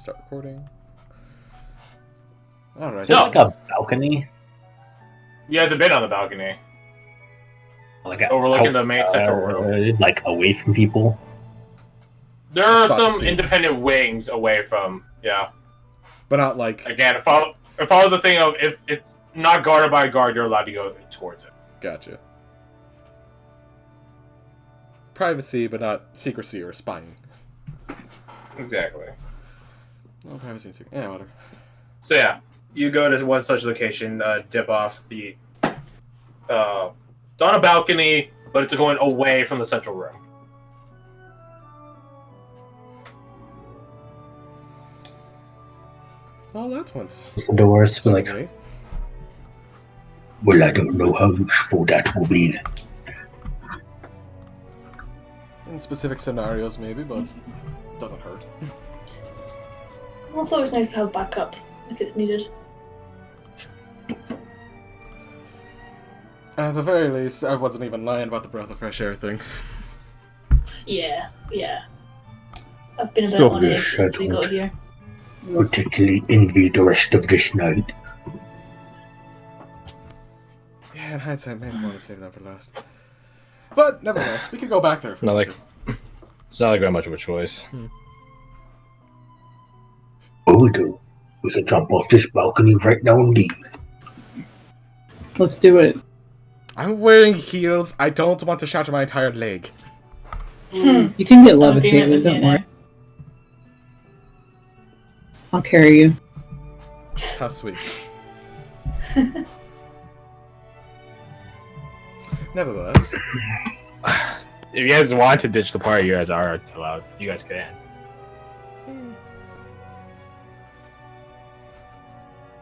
Start recording. Alright. Is there like a balcony? You guys have been on the balcony. Like overlooking the main central room. Like away from people? There are some independent wings away from, yeah. But not like... Again, if I was a thing of, if it's not guarded by a guard, you're allowed to go towards it. Gotcha. Privacy, but not secrecy or spying. Exactly. No privacy and secrecy. Yeah, whatever. So yeah, you go to one such location, dip off the... it's on a balcony, but it's going away from the central room. Well, that one's... The doors, like... Soiree. Well, I don't know how useful that will be. In specific scenarios, maybe, but it doesn't hurt. Well, it's always nice to have backup if it's needed. At the very least, I wasn't even lying about the breath of fresh air thing. Yeah. I've been a bit on edge since we got here. Particularly envy the rest of this night. Yeah, in hindsight, maybe I want to save that for last. But nevertheless, we could go back there if we Not want like- to. It's not like that much of a choice. Oh, we do. We can jump off this balcony right now and leave. Let's do it. I'm wearing heels. I don't want to shatter my entire leg. You can get I'm agreeing levitated, with you don't there. worry. I'll carry you. How sweet. Nevertheless, If you guys want to ditch the party, you guys are allowed. You guys can.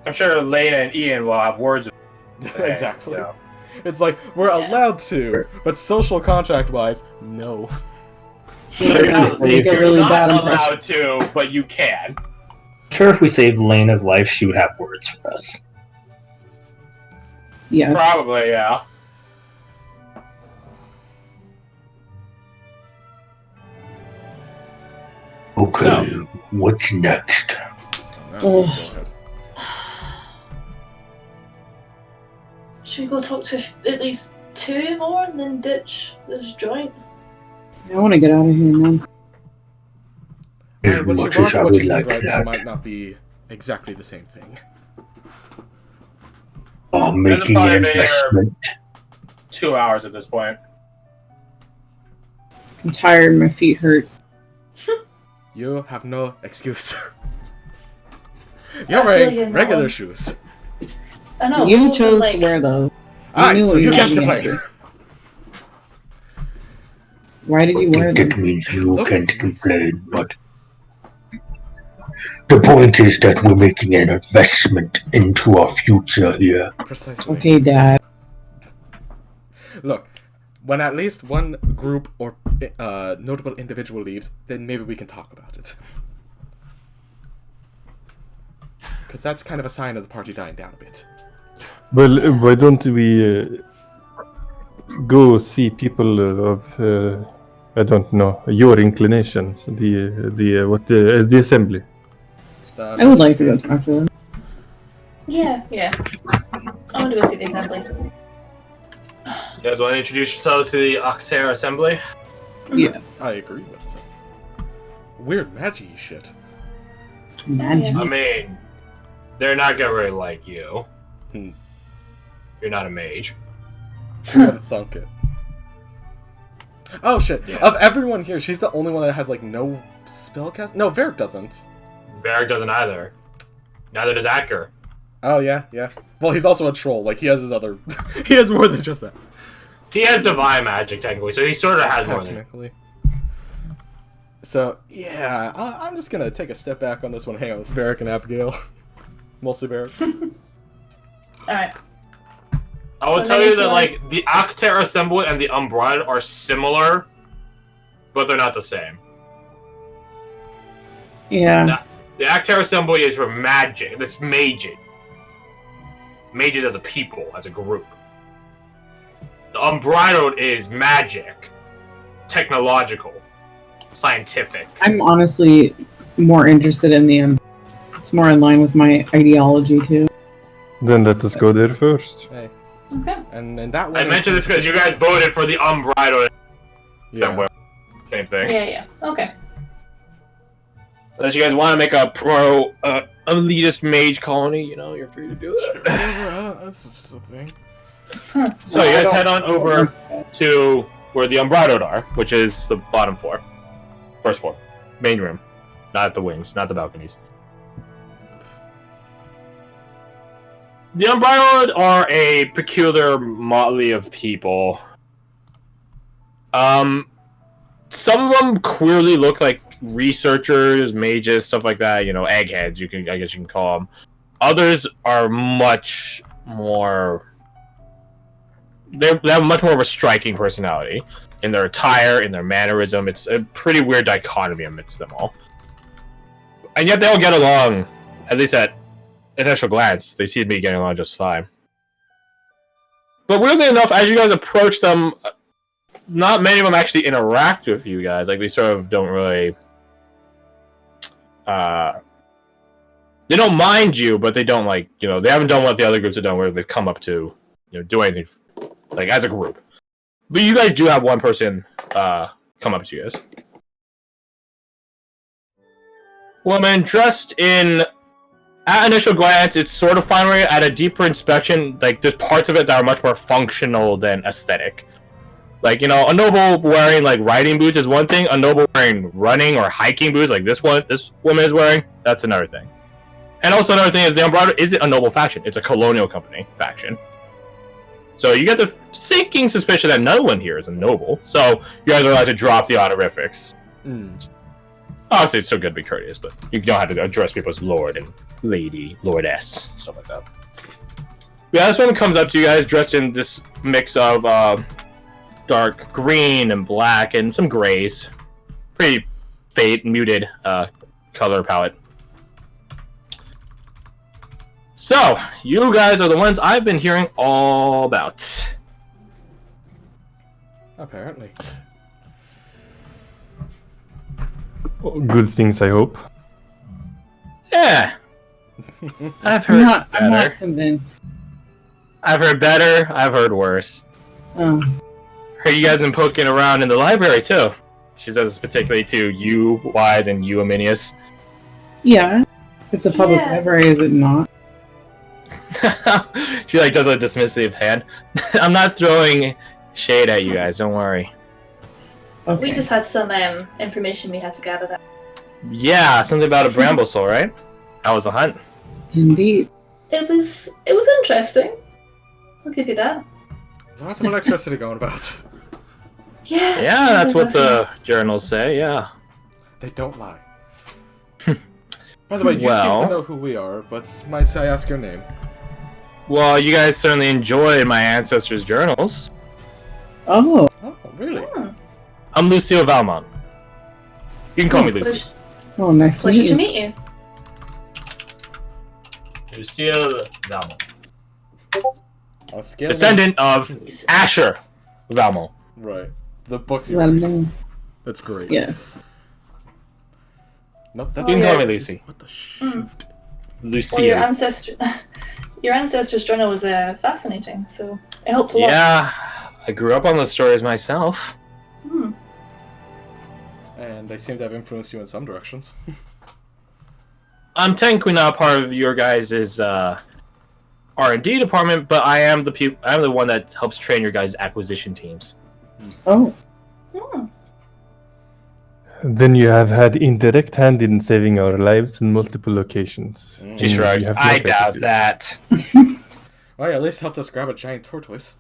I'm sure Lena and Ian will have words. exactly. Yeah. It's like, we're allowed to, but social contract-wise, no. Make a really You're bad not impression. allowed to, but you can. Sure, if we saved Lena's life, she would have words for us. Yes. Probably, yeah. Okay, what's next? No, Oh. go ahead. Should we go talk to at least two more and then ditch this joint? I want to get out of here, man. As What you much want as to I what would you need like right now that. might not be exactly the same thing. I'm making probably an been here- investment. 2 hours at this point. I'm tired, my feet hurt. You have no excuse. I You're feel wearing you, regular Mom. shoes. I know. You both chose like, to wear those. Alright, knew so what you you guys were can getting play. into. Why did you I wear think that them? means you Look can't nice. complain, but... The point is that we're making an investment into our future here. Precisely. Okay, Dad. Look, when at least one group or notable individual leaves, then maybe we can talk about it. Because that's kind of a sign of the party dying down a bit. Well, why don't we go see people of I don't know your inclinations? As the assembly. I would like to go talk to them. Yeah. I want to go see the assembly. You guys want to introduce yourselves to the Octair Assembly? Yes. I agree with that. Weird magic shit. Magic. I mean, they're not gonna really like you. Hmm. You're not a mage. Who would have thunk it? Oh shit! Yeah. Of everyone here, she's the only one that has like no spellcast. No, Varric doesn't. Varric doesn't either. Neither does Atker. Oh yeah. Well, he's also a troll. Like he has his other. He has more than just that. He has divine magic technically, so he sort of has more than. Technically. So yeah, I'm just gonna take a step back on this one. Hang out with Varric and Abigail. Mostly Varric. Alright. I will So tell then you it's that like- like the Octair Assembly and the Unbridled are similar, but they're not the same. Yeah. The Octair Assembly is for magic. That's maging. Mages as a people, as a group. The Unbridled is magic, technological, scientific. I'm honestly more interested in the. It's more in line with my ideology too. Then let us go there first. Hey. Okay. And in that one, I mentioned this because you guys voted for the unbridled. Yeah. Same thing. Yeah. Okay. Unless you guys want to make a elitist mage colony, you're free to do it. That's just a thing. So you guys head on over to where the unbridled are, which is the bottom floor. First floor. Main room. Not the wings, not the balconies. The unbridled are a peculiar motley of people. Some of them clearly look like researchers, mages, stuff like that. Eggheads. I guess you can call them. Others are much more. They have much more of a striking personality in their attire, in their mannerism. It's a pretty weird dichotomy amidst them all, and yet they all get along. At least at initial glance, they seem to be getting along just fine. But weirdly enough, as you guys approach them, not many of them actually interact with you guys. Like, they sort of don't really... they don't mind you, but they don't, they haven't done what the other groups have done, where they've come up to, do anything, as a group. But you guys do have one person, come up to you guys. Woman dressed in... At initial glance, it's sort of fine. At a deeper inspection, there's parts of it that are much more functional than aesthetic. A noble wearing, riding boots is one thing. A noble wearing running or hiking boots, like this woman is wearing, that's another thing. And also another thing is the Umbrella isn't a noble faction. It's a colonial company faction. So you get the sinking suspicion that no one here is a noble. So you guys are allowed to drop the honorifics. Obviously, it's still good to be courteous, but you don't have to address people as lord and lady, lordess, stuff like that. Yeah, this one comes up to you guys dressed in this mix of dark green and black and some grays. Pretty muted color palette. So, you guys are the ones I've been hearing all about. Apparently. Good things, I hope. Yeah. I've heard better. I'm not convinced. I've heard better. I've heard worse. Oh. Heard you guys been poking around in the library too. She says this particularly to you, Wise, and you, Aminius. Yeah. It's a public library, is it not? She does a dismissive hand. I'm not throwing shade at you guys. Don't worry. We Okay. just had some information we had to gather. That. Yeah, something about a bramble soul, right? That was the hunt. Indeed. It was interesting. I'll give you that. Lots of electricity going about. Yeah. Yeah, that's there what was the journals say. Yeah. They don't lie. By the way, you seem Well- to know who we are, but might I ask your name? Well, you guys certainly enjoyed my ancestors' journals. Oh. Oh, really? I'm Lucille Valmont. You can call me Lucy. Oh, nice to Pleasure meet to you. meet you. Lucille Valmont. On a scale Descendant of Asher Valmont. Right. The books you Well read. known. That's great. Yes. Nope, that's You can Oh, call yeah. me Lucy. What the shoot? Lucille. Well, your ancestors' journal was fascinating, so it helped a lot. Yeah, I grew up on those stories myself. And they seem to have influenced you in some directions. I'm technically not part of your guys' R&D department, but I am the one that helps train your guys' acquisition teams. Oh. Then you have had indirect hand in saving our lives in multiple locations. She shrugs. You have I not doubt acted. that. Well, you at least helped us grab a giant tortoise.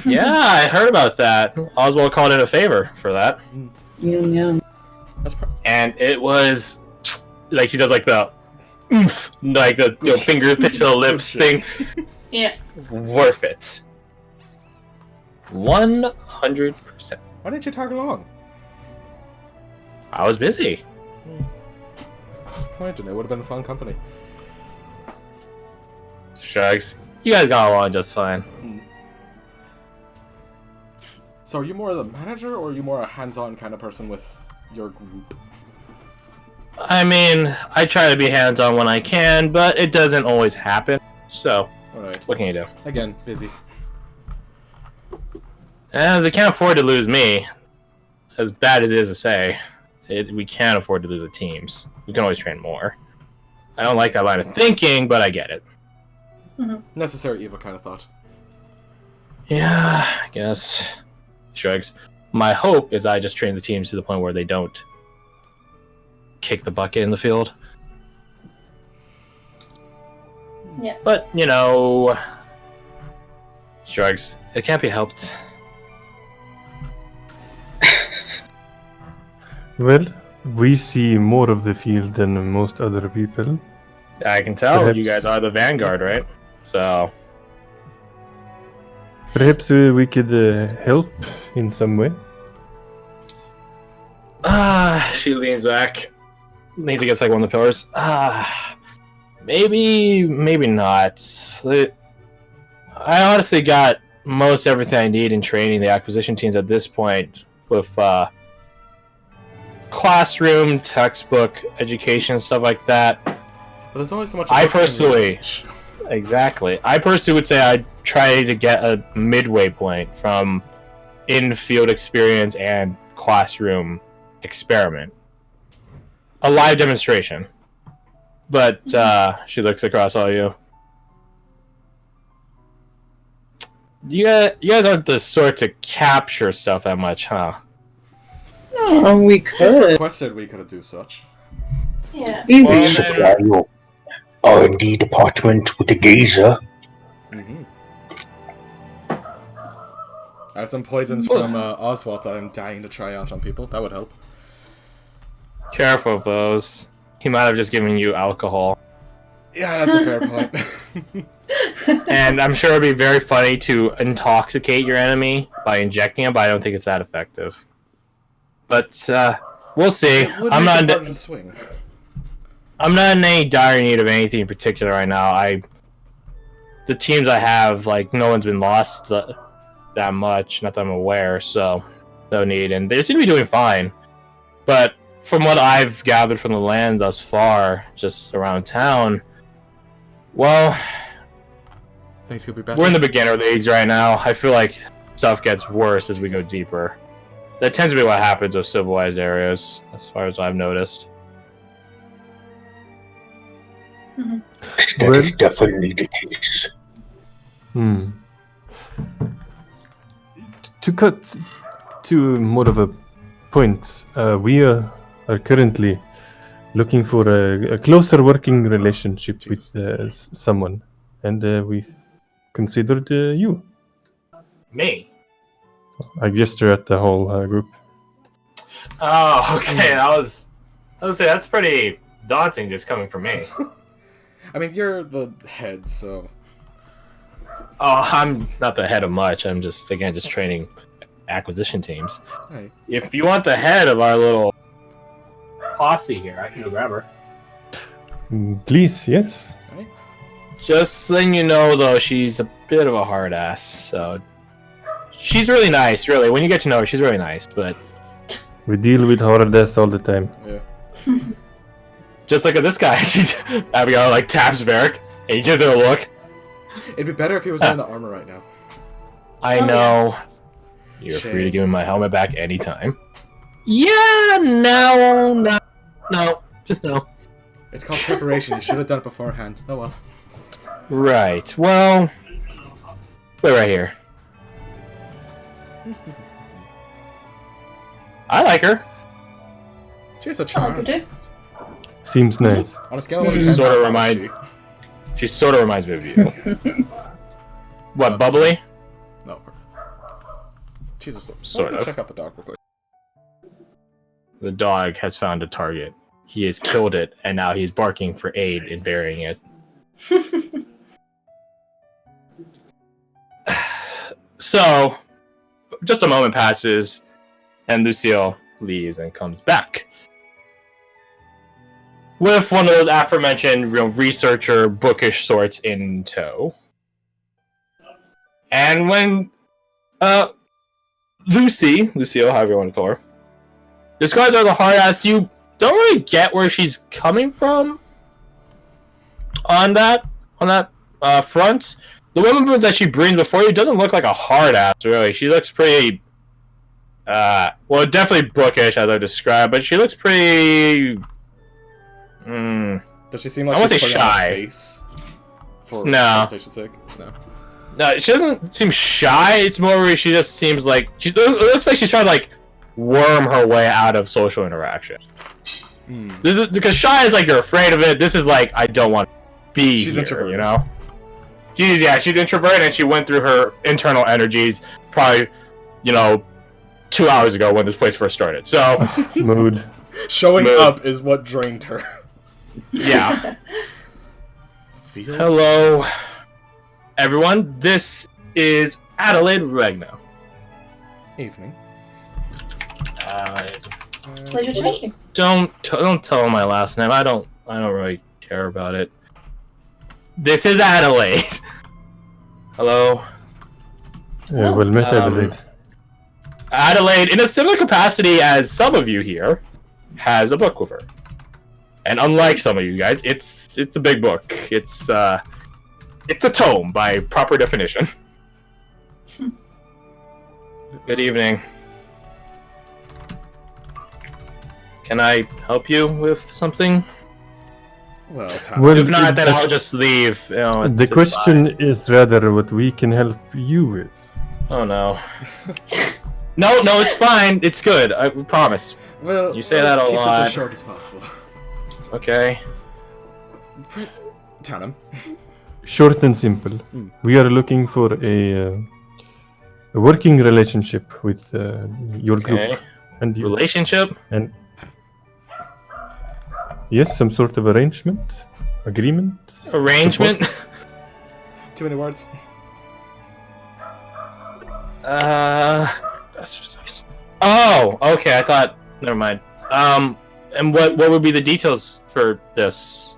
Yeah, I heard about that. Oswald called in a favor for that. Yum yum. That's And it was she does the oomph, the finger to the lips thing. Yeah. Worth it. 100%. Why didn't you tag along? I was busy. Disappointed. It would have been a fun company. Shrugs. You guys got along just fine. So are you more the manager, or are you more a hands-on kind of person with your group? I mean, I try to be hands-on when I can, but it doesn't always happen. So, Alright. what can you do? Again, busy. And they can't afford to lose me. As bad as it is to say, we can't afford to lose the teams. We can always train more. I don't like that line of thinking, but I get it. Necessary evil kind of thought. Yeah, I guess. Shrugs. My hope is I just train the teams to the point where they don't kick the bucket in the field. Yeah. But, you know... Shrugs. It can't be helped. Well, we see more of the field than most other people. I can tell. Perhaps. You guys are the vanguard, right? So... Perhaps we could help in some way. She leans back. Leans against like one of the pillars. Maybe not. I honestly got most everything I need in training the acquisition teams at this point with classroom, textbook, education, stuff like that. But there's always so much. I work and personally- research. Exactly. I personally would say I'd try to get a midway point from in-field experience and classroom experiment. A live demonstration. But she looks across all you. You guys aren't the sort to capture stuff that much, huh? Oh, we If could. requested, we could do such. Yeah. Easy. Well, We supply your R&D department with a gazer. Mm-hmm. I have some poisons from Oswald that I'm dying to try out on people. That would help. Careful of those. He might have just given you alcohol. Yeah, that's a fair point. And I'm sure it'd be very funny to intoxicate your enemy by injecting him, but I don't think it's that effective. But we'll see. It would I'm make not. it harder to swing. I'm not in any dire need of anything in particular right now. The teams I have, like, no one's been lost that much, not that I'm aware, so no need. And they seem to be doing fine. But from what I've gathered from the land thus far, just around town, well, Things could be better. we're in the beginner leagues right now. I feel like stuff gets worse as we go deeper. That tends to be what happens with civilized areas, as far as I've noticed. That Well- is definitely the case. To cut to more of a point, we are currently looking for a closer working relationship with someone, and we considered you. Me? I gesture at the whole group. Oh, okay. I was say that's pretty daunting just coming from me. I mean, you're the head, so... Oh, I'm not the head of much. I'm just training acquisition teams. Hey. If you want the head of our little posse here, I can go grab her. Please, yes. Just letting you know, though, she's a bit of a hard ass. So she's really nice, really. When you get to know her, she's really nice. But We deal with horrors all the time. Yeah. just look at this guy. Abigail like taps Varric, and he gives her a look. It'd be better if he was wearing the armor right now. I Oh, know. You're Shame. free to give me my helmet back anytime. Yeah, no, just no. It's called preparation. You should have done it beforehand. Oh well. Right. Well, wait right here. I like her. She has a Oh, charm. we do. Seems nice. On a scale of 1 to 10, Sorta how hot remind- is She sort of reminds me of you. What, bubbly? she? No. Jesus. Sort of. Check out the dog real quick. The dog has found a target. He has killed it, and now he's barking for aid in burying it. So, just a moment passes, and Lucille leaves and comes back. With one of those aforementioned researcher, bookish sorts in tow. And when Lucille, however you want to call her, describes her as a hard ass, you don't really get where she's coming from on that front. The woman that she brings before you doesn't look like a hard ass, really. She looks pretty, well, definitely bookish, as I described, but she looks pretty, Does she seem like I won't she's say putting on a shy. face for No. conversation's sake? No. No, she doesn't seem shy. It's more where she just seems like it looks like she's trying to like worm her way out of social interaction. This is because shy is like you're afraid of it. This is like I don't want to be She's here, introverted. you know. She's introverted and she went through her internal energies probably, 2 hours ago when this place first started. So Mood. Showing Mood. up is what drained her. yeah. Feels Hello, everyone. This is Adelaide Regno. evening. Pleasure to meet you. Don't tell my last name. I don't really care about it. This is Adelaide. Hello. Well met, Adelaide. Adelaide, in a similar capacity as some of you here, has a book with her. And unlike some of you guys, it's a big book. It's a tome by proper definition. Good evening. Can I help you with something? Well, it's happening. Well, If not, then I'll just leave. the question is rather what we can help you with. Oh no. No, it's fine. It's good. I promise. Well, You say that a keep lot. this as short as possible. Okay. Tannum. Short and simple. We are looking for a working relationship with your Okay. group and you. Relationship? And yes, some sort of arrangement, agreement. Arrangement? Too many words. Oh, okay. I thought. Never mind. And what would be the details for this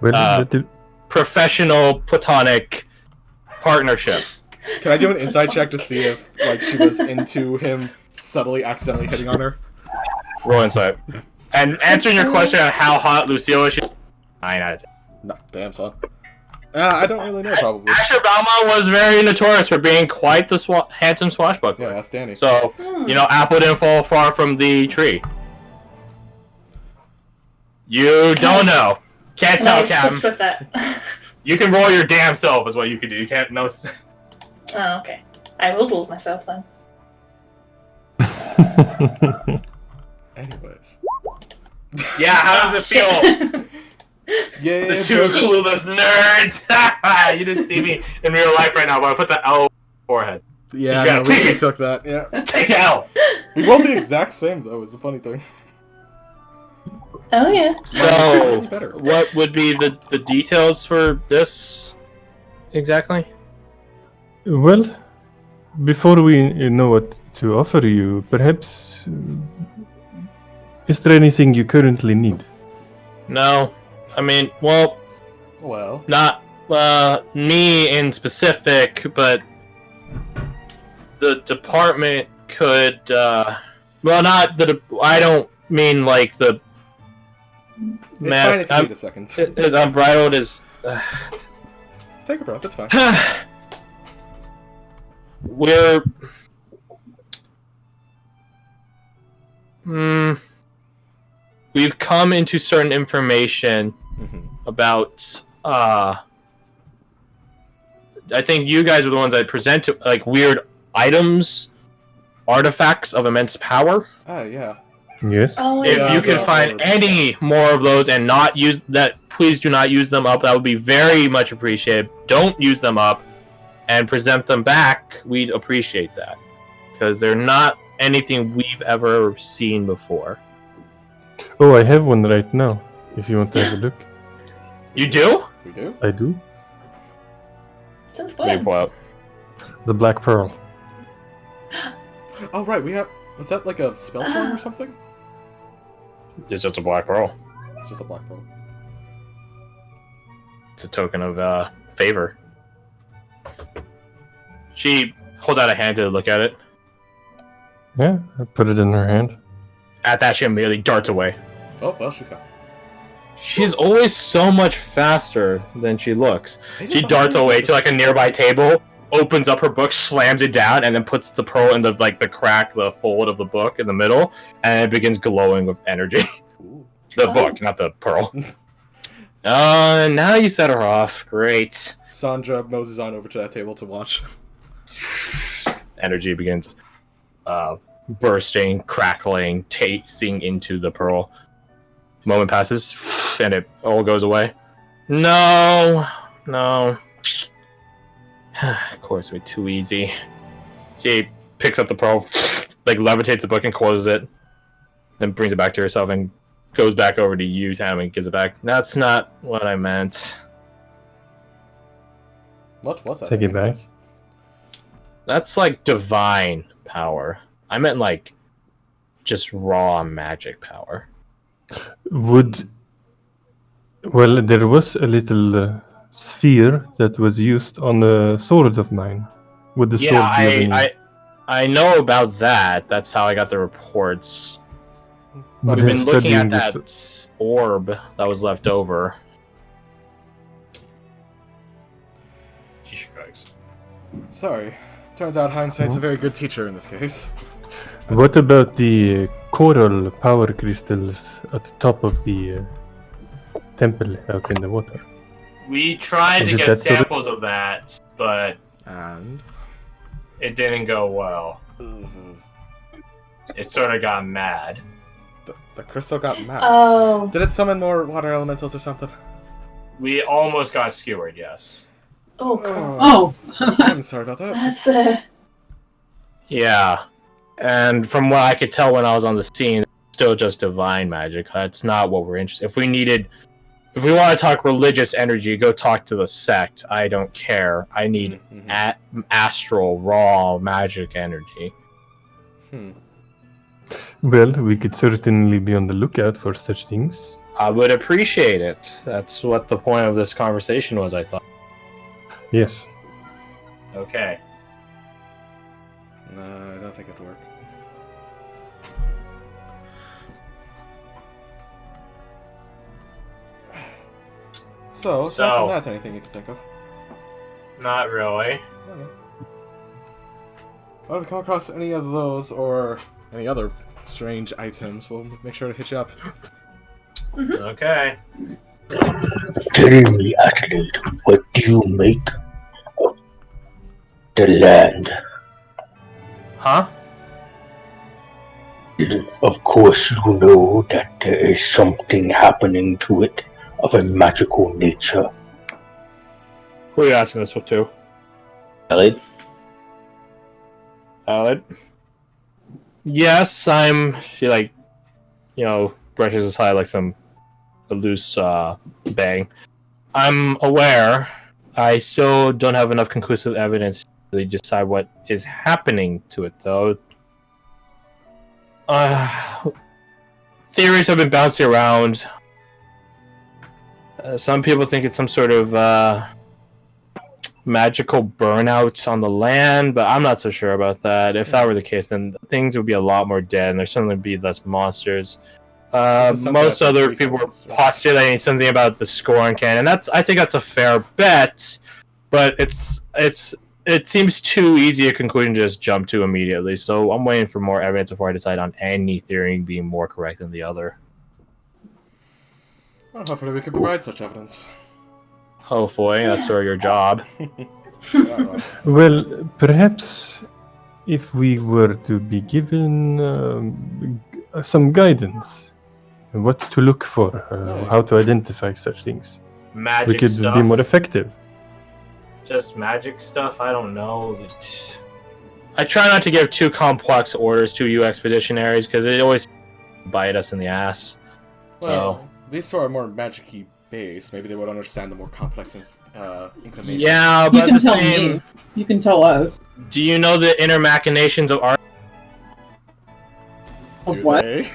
Well, professional platonic partnership? Can I do an inside check to see if like she was into him subtly accidentally hitting on her? Roll insight. And answering your question on how hot Lucille is, 9 out of 10. No, damn son. I don't really know, probably. Asher Belmont was very notorious for being quite the handsome swashbuckler. Yeah, that's Danny. So, apple didn't fall far from the tree. You don't know. Can't Can I tell, Cam. assist with that? You can roll your damn self is what you can do. You can't know. Oh, okay. I will roll myself then. Anyways. Yeah, how does it feel? Yeah, The two clueless nerds! You didn't see me in real life right now, but I put the L on my forehead. yeah, Yeah, no, take we it. took that, yeah. Take the L! We rolled the exact same, though, is the funny thing. Oh yeah. So, Better. what would be the details for this exactly? well, before we know what to offer you, perhaps is there anything you currently need? No. I mean, well, Well, not me in specific, but the department could, not the, I don't mean like the, it's fine if you need a second. unbridled is, Take a breath, that's fine. we're, we've come into certain information about, I think you guys are the ones that present like weird items, artifacts of immense power. Ah, yeah. Yes. Oh If yeah. you can find any more of those and not use that, please do not use them up. That would be very much appreciated. Don't use them up and present them back. We'd appreciate that because they're not anything we've ever seen before. Oh, I have one right now. If you want to have a look, You do? We do? I do. Sounds Let me fun. pull up. The Black Pearl. Oh, right, we have... Was that like a spell stone or something? It's just a black pearl. It's just a black pearl. It's a token of favor. She holds out a hand to look at it. Yeah, I put it in her hand. At that, she immediately darts away. Oh, well, she's gone. She's always so much faster than she looks. They She just darts always- away to like a nearby table, opens up her book, slams it down, and then puts the pearl in the crack, the fold of the book in the middle, and it begins glowing with energy. Ooh. The Oh. book, not the pearl. Now you set her off. Great. Sandra moses on over to that table to watch. Energy begins bursting, crackling, tasting into the pearl. Moment passes, and it all goes away. No. Of course, we're too easy. She picks up the pearl, like levitates the book and closes it, then brings it back to herself and goes back over to you, Tam, and gives it back. That's not what I meant. What was that? Take thing, it back. anyways? That's like divine power. I meant like just raw magic power. Well, there was a little sphere that was used on a sword of mine. Would the sword be of any... I know about that. That's how I got the reports. But We've then been looking at studying that orb that was left over. She shrugs. Sorry. Turns out hindsight's a very good teacher in this case. What about the coral power crystals at the top of the temple out in the water? We tried Is to it get that sort of- samples of that, but And? it didn't go well. It sort of got mad. The crystal got mad. Oh. Did it summon more water elementals or something? We almost got skewered, yes. Oh, crap. Oh, I'm sorry about that. That's, Yeah. And from what I could tell when I was on the scene, it's still just divine magic. That's not what we're interested in. If we want to talk religious energy, go talk to the sect. I don't care. I need astral, raw magic energy. Well, we could certainly be on the lookout for such things. I would appreciate it. That's what the point of this conversation was, I thought. Yes. Okay. No, I don't think it'd work. So, aside from that, anything you can think of? Not really. Okay. Well, if we come across any of those or any other strange items, we'll make sure to hit you up. Okay. Tell me, athlete, what do you make of the land? Huh? Of course, you know that there is something happening to it of a magical nature. Who are you asking this to? Right? Aled? Yes, she brushes aside like some loose bang. I'm aware. I still don't have enough conclusive evidence to really decide what is happening to it, though. Theories have been bouncing around. Some people think it's some sort of magical burnout on the land, but I'm not so sure about that. If that were the case, then things would be a lot more dead, and there'd certainly be less monsters. Most other people were postulating something about the Scorn cannon. I think that's a fair bet, but it seems too easy a conclusion to just jump to immediately. So I'm waiting for more evidence before I decide on any theory being more correct than the other. Well, hopefully we can provide such evidence. Hopefully, that's sort of your job. Well, perhaps if we were to be given some guidance, what to look for, how to identify such things, Magic we could stuff. be more effective. Just magic stuff? I don't know. I try not to give too complex orders to you expeditionaries because it always bite us in the ass. Well, these two are more magic-y based. Maybe they would understand the more complex inclinations. Yeah, you but can the tell same. me. You can tell us. Do you know the inner machinations of art? Of Do what? they?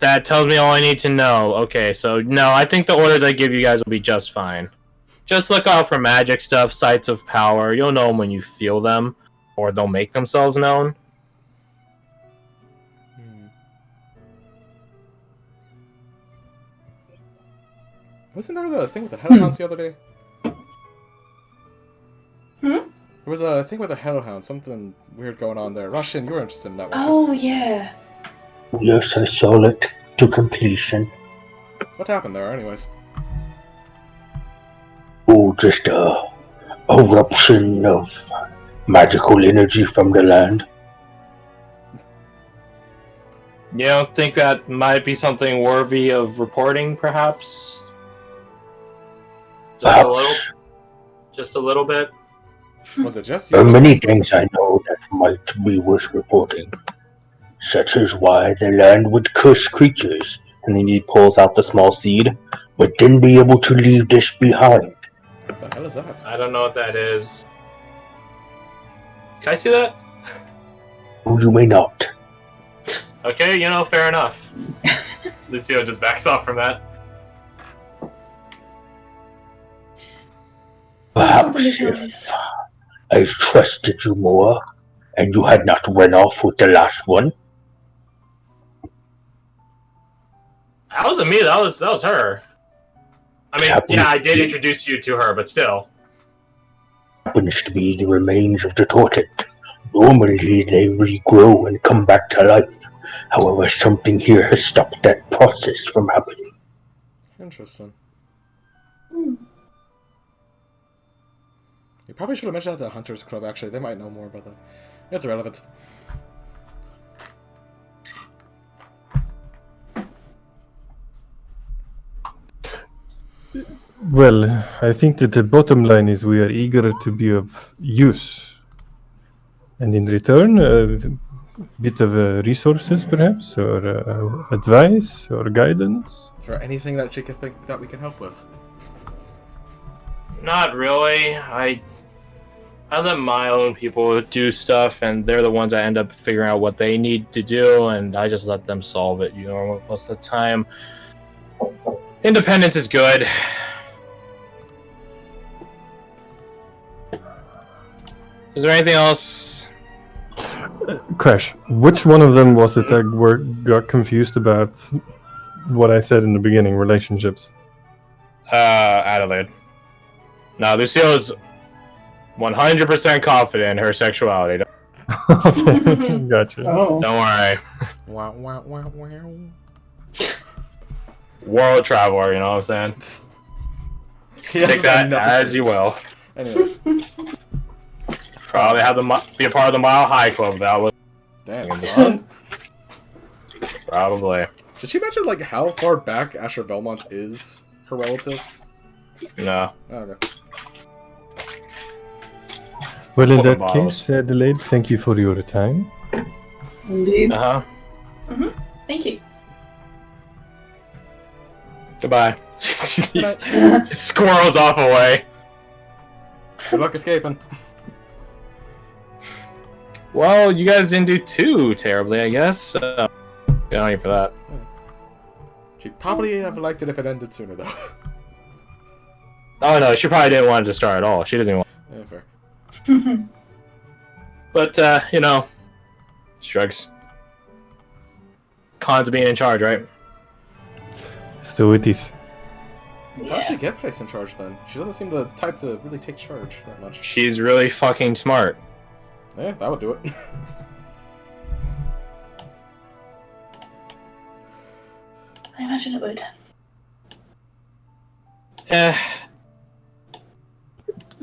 That tells me all I need to know. Okay, so no, I think the orders I give you guys will be just fine. Just look out for magic stuff, sites of power. You'll know them when you feel them, or they'll make themselves known. Wasn't there the thing with the hellhounds the other day? Hmm? There was a thing with the hellhounds, something weird going on there. Russian, you were interested in that one. Oh, yeah. Yes, I saw it to completion. What happened there, anyways? Oh, just a eruption of magical energy from the land. You don't think that might be something worthy of reporting, perhaps? Just a little? Perhaps. Just a little bit? Was it just There you? are many things I know that might be worth reporting, such as why the land would curse creatures, and then he pulls out the small seed, but then be able to leave this behind. What the hell is that? I don't know what that is. Can I see that? Or you may not. Okay, fair enough. Lucio just backs off from that. Perhaps Something we can if always... I trusted you more, and you had not run off with the last one. That wasn't me, that was her. I mean, yeah, I did introduce you to her, but still. Happens to be the remains of the tortoise. Normally they regrow and come back to life. However, something here has stopped that process from happening. Interesting. Hmm. You probably should have mentioned that to Hunter's Club, actually. They might know more about that. It's irrelevant. Well, I think that the bottom line is we are eager to be of use. And in return, a bit of resources, perhaps, or advice, or guidance. Is there anything that you can think that we can help with? Not really. I let my own people do stuff, and they're the ones that end up figuring out what they need to do, and I just let them solve it, most of the time. Independence is good. Is there anything else? Crash, which one of them was it that got confused about what I said in the beginning, relationships? Adelaide. Now, Lucio's 100% confident in her sexuality. Okay, gotcha. Oh. Don't worry. Wow, wow, wow, wow. World traveler, you know what I'm saying? Take that as you will. Anyways. Probably have be a part of the Mile High Club. That was Damn, son. probably. Did she mention, like, how far back Asher Belmont is her relative? No. Oh, okay. Well, in Fucking that bottles. case, Adelaide, thank you for your time. Indeed. Uh huh. Thank you. Goodbye. Good night. Squirrels off away. Good luck escaping. Well, you guys didn't do too terribly, I guess. Good on you for that. She'd probably have liked it if it ended sooner, though. Oh no, she probably didn't want it to start at all. She doesn't even want. Yeah, fair. But shrugs. Cons of being in charge, right? So it is. How did Yeah. she get placed in charge then? She doesn't seem the type to really take charge that much. She's really fucking smart. Yeah, that would do it. I imagine it would.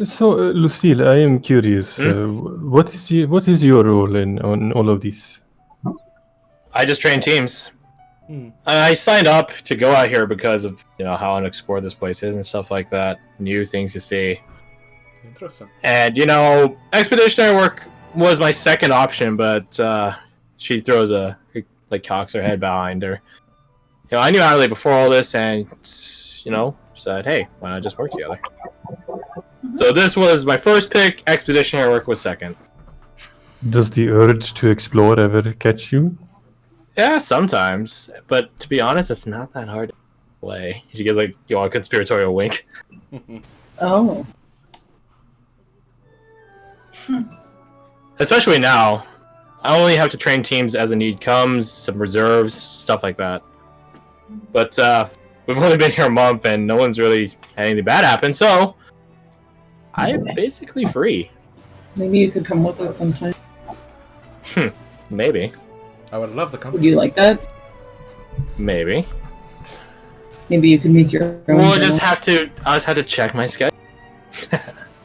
So, Lucille, I am curious. What is your role on all of this? I just train teams. Hmm. I signed up to go out here because of how unexplored this place is and stuff like that. New things to see. Interesting. And expeditionary work was my second option, but she throws cocks her head behind her. I knew Adelaide before all this, and said, "Hey, why not just work together?" So this was my first pick. Expeditionary work was second. Does the urge to explore ever catch you? Yeah, sometimes, but to be honest, it's not that hard to play. She gives a conspiratorial wink. Oh. Especially now, I only have to train teams as the need comes, some reserves, stuff like that. But we've only been here a month and no one's really had anything bad happen, so I'm basically free. Maybe you could come with us sometime. Maybe. I would love the Would company. you like that? Maybe. Maybe you can make your own. We'll journal. I'll just have to check my schedule.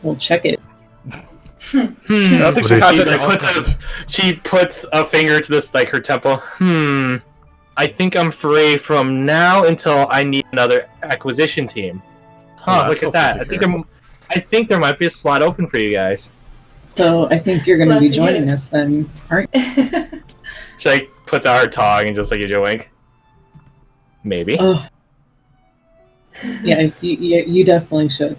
We'll check it. I don't think she She, has it like, on puts hand. She puts a finger to this, like, her temple. I think I'm free from now until I need another acquisition team. Oh, Look that's at that. hopeful to hear. I think there might be a slot open for you guys. So I think you're going to Glad be to hear joining it. us then, aren't you? She, like, puts out her tongue and just, like, gives you a wink. Maybe. Oh. Yeah, you definitely should.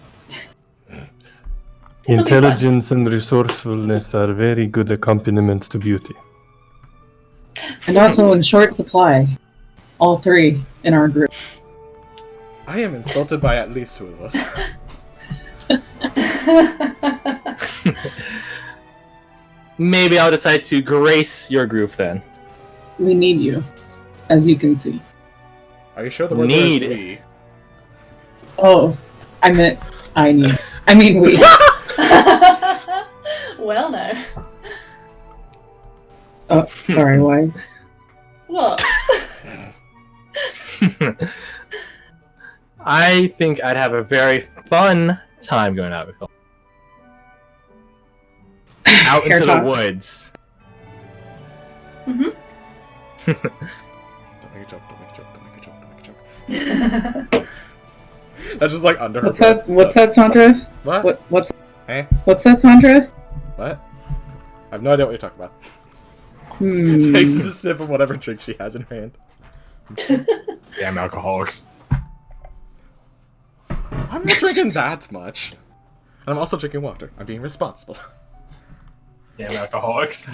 It'll be fun. Intelligence and resourcefulness are very good accompaniments to beauty. And also in short supply. All three in our group. I am insulted by at least 2 of us. Maybe I'll decide to grace your group then. We need you, as you can see. Are you sure the word Need. there is we? Oh, I meant I need. I mean we. Well, now. Oh, sorry, Wise. What? I think I'd have a very fun time going out with you. Out into the Haircut. woods. Mhm. Don't make a joke, don't make a joke, don't make a joke, don't make a joke. That's just like under her What's breath. that? What's that, Sandra? What? What's Eh? what's that, Sandra? What? I have no idea what you're talking about. Hmm. Takes a sip of whatever drink she has in her hand. Damn alcoholics. I'm not drinking that much. And I'm also drinking water. I'm being responsible. Damn alcoholics.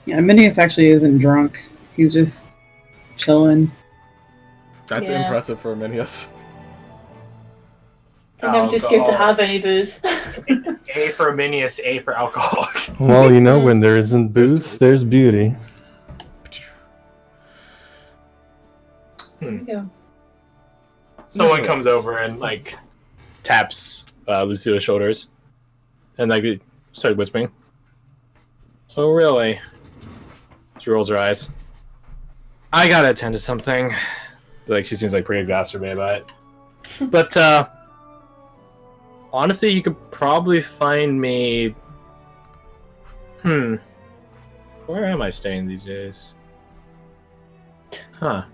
Yeah, Minius actually isn't drunk. He's just chilling. That's Yeah. impressive for Minius. I think I'm just scared to Alcohol. have any booze. A for Minius, A for alcoholic. Well, you know, when there isn't booze, there's beauty. Yeah. Someone comes over and, like, taps Lucila's shoulders. And, like, they started whispering. Oh, really? She rolls her eyes. I gotta attend to something. Like, she seems, like, pretty exacerbated by it. But, honestly, you could probably find me... Where am I staying these days? Huh.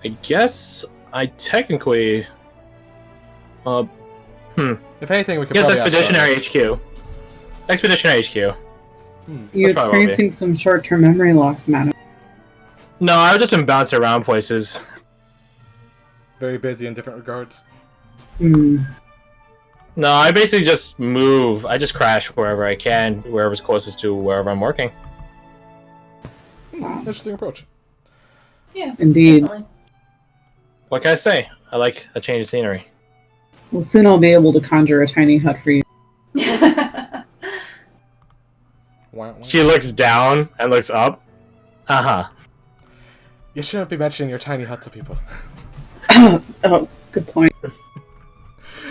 I guess I technically... If anything, we could Yes, probably ask Expeditionary Garth. HQ. Expeditionary HQ. You're That's probably experiencing some short-term memory loss, madam. No, I've just been bouncing around places. Very busy in different regards. Hmm. No, I basically just move. I just crash wherever I can, wherever's closest to wherever I'm working. Interesting approach. Yeah. Indeed. Definitely. What can I say? I like a change of scenery. Well, soon I'll be able to conjure a tiny hut for you. Wah, wah. She looks down and looks up. Uh-huh. You shouldn't be mentioning your tiny hut to people. Oh, good point.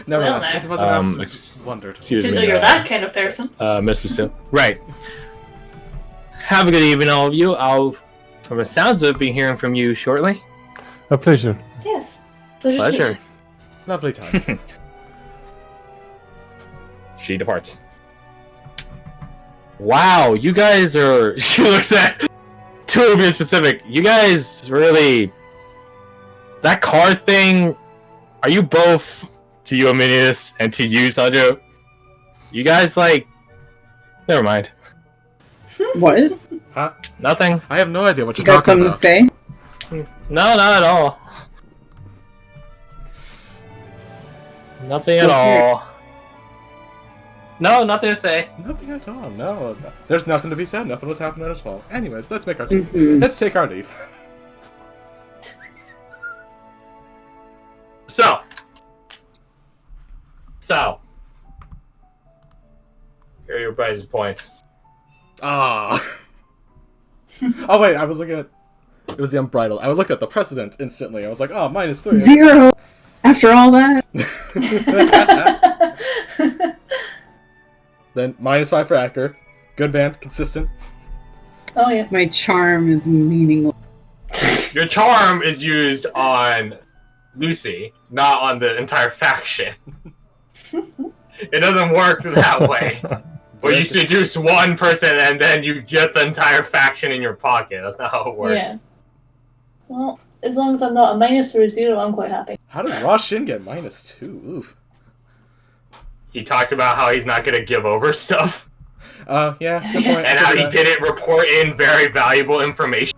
No, Well, no, no. it wasn't an ex- absolute wonder. Excuse Didn't me. know you're that kind of person. Miss Lucille. Right. Have a good evening, all of you. I'll, from the sounds of it, be hearing from you shortly. A pleasure. Yes. Pleasure. to meet Pleasure. you. Lovely time. She departs. Wow, you guys are... She looks at two of you in specific. You guys really... That card thing... Are you both, to you, Aminius, and to you, Sandra? You guys, like... Never mind. What? Huh? Nothing. I have no idea what You you're got talking something about. to say? No, not at all. Nothing at all. No, nothing to say. Nothing at all. No, there's nothing to be said. Nothing was happening at all. Anyways, let's make our leave. Mhm. Let's take our leave. So. Here are your guys' points. Ah. Oh wait, I was looking at. It was the unbridled. I looked at the precedent instantly. I was like, oh, -3. 0! After all that? Then -5 for Acker. Good man, consistent. Oh yeah. My charm is meaningless. Your charm is used on Lucy, not on the entire faction. It doesn't work that way. Where you seduce one person and then you get the entire faction in your pocket. That's not how it works. Yeah. Well, as long as I'm not a minus or a 0, I'm quite happy. How did Ra Shin get -2? Oof. He talked about how he's not going to give over stuff. Yeah, good point. And how he didn't report in very valuable information.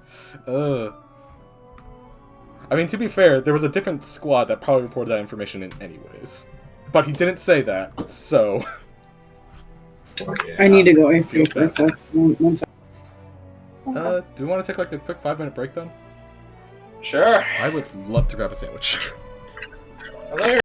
I mean, to be fair, there was a different squad that probably reported that information in anyways. But he didn't say that, so... I need to go AFK for a sec. One sec. Do we want to take like a quick 5-minute break then? Sure. I would love to grab a sandwich.